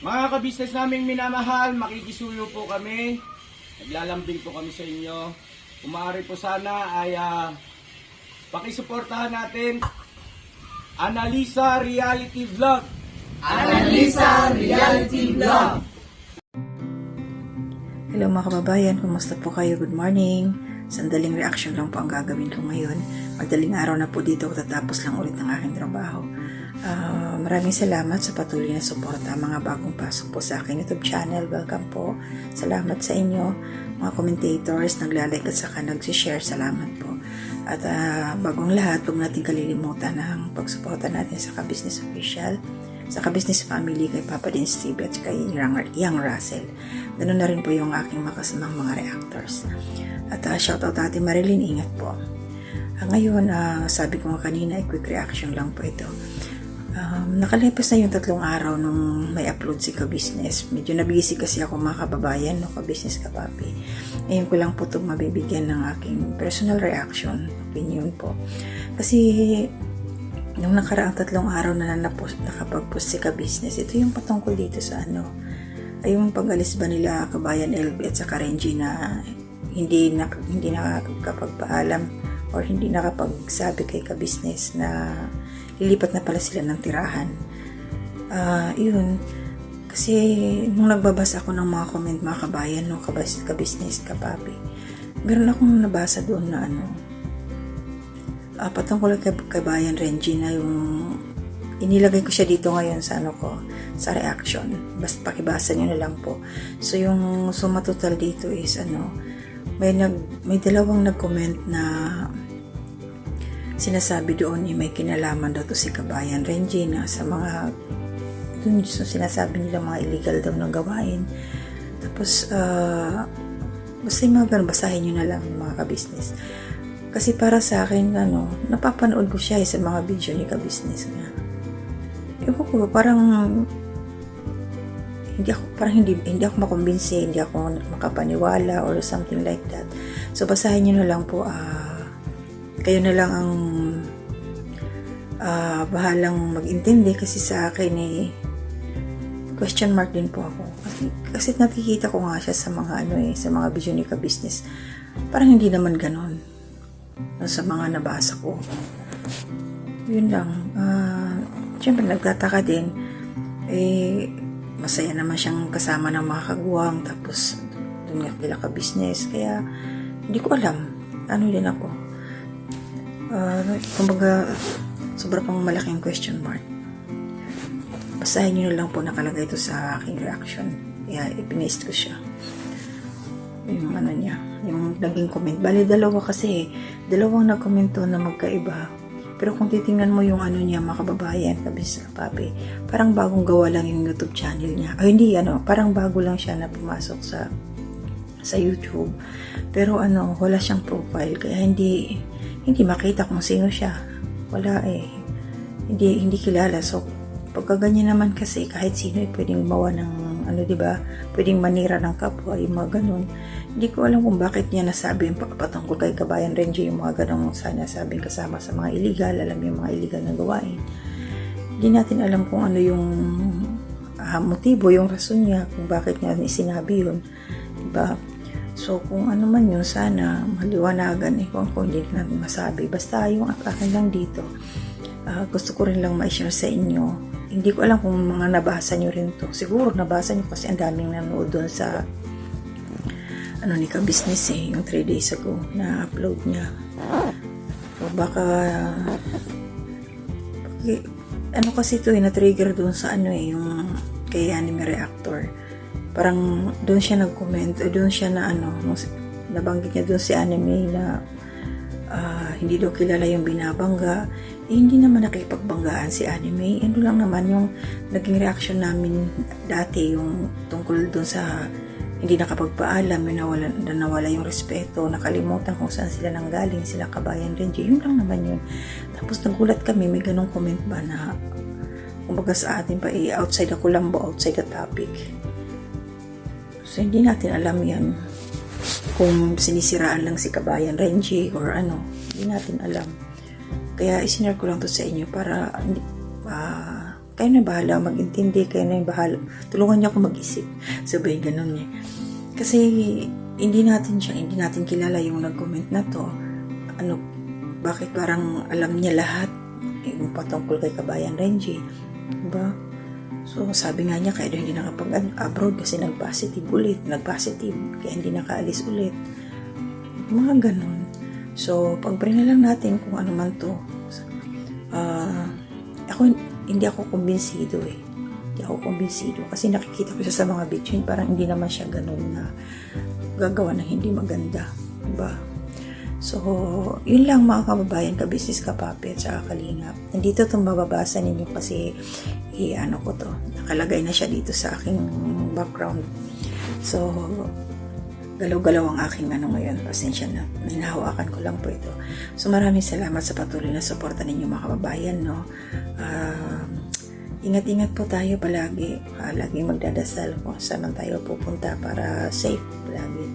Mga kabisnes naming minamahal, makikisuyo po kami. Naglalambing po kami sa inyo. Kung maaari po sana ay pakisuportahan natin Analisa Reality Vlog. Analisa Reality Vlog. Hello mga kababayan, kumusta po kayo? Good morning. Sandaling reaction lang po ang gagawin ko ngayon. Madaling araw na po dito, tatapos lang ulit ng aking trabaho. Maraming salamat sa patuloy na suporta, mga bagong pasok po sa aking YouTube channel. Welcome po. Salamat sa inyo, mga commentators, naglalike at saka nag-share. Salamat po. At bagong lahat, huwag natin kalilimutan ang pagsuporta natin sa Ka-Business Official, sa Ka-Business Family, kay Papa Din Steve at kay Young Russell. Ganun na rin po yung aking makasamang mga reactors. At shoutout Ate Marilyn, ingat po. Ngayon, sabi ko nga kanina, quick reaction lang po ito. Nakalipas na yung 3 araw nung may upload si Ka-Business. Medyo nabisi kasi ako mga kababayan, no, Ka-Business Ka-Papi. Ngayon ko lang po itong mabibigyan ng aking personal reaction, opinion po. Kasi nung nakaraang 3 araw na nakapag-post si Ka-Business, ito yung patungkol dito sa ay yung pag-alis ba nila Kabayan LB at saka Renji na hindi nakakapagpaalam or hindi nakapagsabi kay Ka-Business na lilipat na pala sila ng tirahan. Yun. Kasi nung nagbabasa ako ng mga comment mga kabayan, no, Ka-Business, Ka-Papi, meron akong nabasa doon na patungkol kay Kabayan Renji na yung inilagay ko siya dito ngayon sa sa reaction. Basta pakibasa nyo na lang po. So yung suma total dito is may dalawang nag-comment na sinasabi doon may kinalaman daw to si Kabayan Renji na sa mga dun sinasabi nila mga illegal daw na gawain. Tapos basta yung mga ganun, basahin nyo na lang mga Ka-Business. Kasi para sa akin napapanood ko siya sa mga video ni Ka-Business nga. Ewan ko, parang hindi ako makumbinsi, hindi ako makapaniwala or something like that. So basahin nyo na lang po, kayo na lang ang bahalang mag-intindi kasi sa akin question mark din po ako. Kasi nakikita ko nga siya sa mga sa mga video ni Ka-Business. Parang hindi naman ganon sa mga nabasa ko. Yun lang. Siyempre nagtataka din. Masaya naman siyang kasama ng mga kagwang. Tapos doon nga nila Ka-Business. Kaya hindi ko alam. Din ako. Kumbaga sobra pang malaking question mark. Basahin nyo na lang po, nakalagay ito sa aking reaction. Kaya ipinaste ko siya. Yung niya, yung naging comment. Bali, dalawang nag-comment na magkaiba. Pero kung titingnan mo yung niya, mga kababayan, Ka-Business Ka-Papi, parang bagong gawa lang yung YouTube channel niya. Hindi, parang bago lang siya na pumasok sa YouTube. Pero wala siyang profile, kaya hindi makita kung sino siya. Wala hindi kilala. So pagka ganyan naman kasi kahit sino pwedeng mawa ng diba? Pwedeng manira ng kapwa, yung mga ganun. Hindi ko alam kung bakit niya nasabi yung patungkol kay Kabayan Renji yung mga ganung sana sabing kasama sa mga illegal, alam yung mga illegal na gawain. Hindi natin alam kung yung motibo, yung rason niya, kung bakit niya sinabi yun. Diba? So, kung man yun, sana maliwanagan kung hindi natin masabi. Basta yung akin lang dito, gusto ko rin lang ma-share sa inyo. Hindi ko alam kung mga nabasa nyo rin to. Siguro nabasa nyo kasi ang daming nanood doon sa ni Ka-Business yung 3 days ago na upload niya. So, baka kasi ito na-trigger doon sa yung kay Anime Reactor. Parang doon siya nag-comment, doon siya na nabanggit niya doon si Anime na hindi daw kilala yung binabangga. Hindi naman nakipagbanggaan si Anime. Lang naman yung naging reaction namin dati, yung tungkol doon sa hindi nakapagpaalam, nawala yung respeto, nakalimutan kung saan sila nanggaling, sila Kabayan Renji. Yun lang naman yun. Tapos nagulat kami, may ganong comment ba na kumbaga sa atin pa outside the Colombo, outside the topic. So, hindi natin alam yan. Kung sinisiraan lang si Kabayan Renji or hindi natin alam. Kaya isinare ko lang to sa inyo para kayo na bahala mag-intindi, kayo na yung bahala. Tulungan niyo ako mag-isip. Sabihin ganun niya. Kasi hindi natin kilala yung nag-comment na to. Bakit parang alam niya lahat yung patungkol kay Kabayan Renji. Diba? So, sabi nga niya, kaya hindi nakapag-abroad kasi nag-positive, kaya hindi nakaalis ulit. Mga ganun. So, pag-pray na lang natin kung ano man to. Hindi ako kumbinsido eh. Hindi ako kumbinsido. Kasi nakikita ko siya sa mga video, parang hindi naman siya ganun na gagawa na hindi maganda. Diba? So, yun lang mga kababayan, ka-business, ka-puppet, saka kalingap. Nandito itong mababasa ninyo kasi ko to. Nakalagay na siya dito sa aking background. So, galaw-galaw ang aking ngayon. Pasensya na. Hinahawakan ko lang po ito. So, maraming salamat sa patuloy na suporta ninyo mga kababayan, no? Ingat-ingat po tayo palagi. Laging magdadasal kung saan tayo pupunta para safe palagi.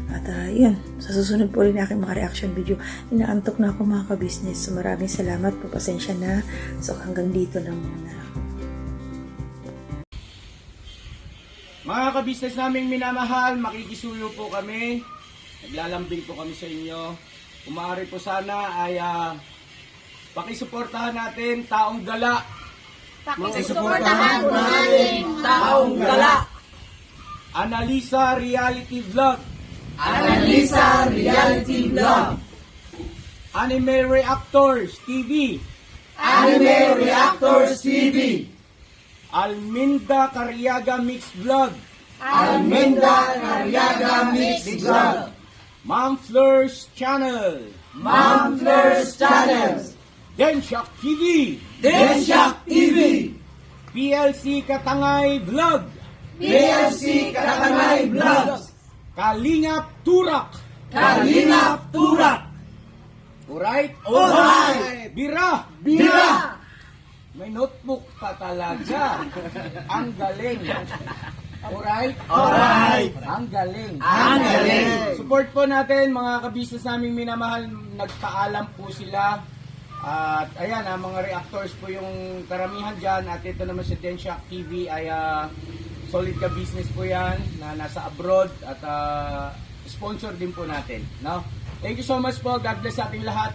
At yun, sa susunod po rin aking mga reaction video. Inaantok na ako mga ka-business. So, maraming salamat po. Pasensya na. So, hanggang dito na muna. Mga ka-business naming minamahal, makikisuyo po kami. Naglalambing po kami sa inyo. Kung maaari po sana ay pakisuportahan natin Taong Gala. Pakisuportahan po natin Taong Gala. Analisa Reality Vlog. Analisa Reality Vlog. Anime Reactors TV. Anime Reactors TV. Alminda Cariaga Mix Vlog. Almenda Cariaga Mix Vlog. Ma'am Fleurs Channel. Ma'am Fleurs Channel. Denshock TV. Denshock TV. PLC Katangay Vlog. PLC Katangay Vlogs. Kalingap Turak. Kalingap Turak. Alright? Alright. Bira. Bira. May notebook pa talaga. Ang galing. Alright? Alright. Ang galing. Ang galing. Support po natin mga ka-business naming minamahal. Nagpaalam po sila. At ayan, mga reactors po yung karamihan dyan. At ito naman sa Denshock TV ay solid ka-business po yan na nasa abroad. At sponsor din po natin. No? Thank you so much po. God bless sa ating lahat.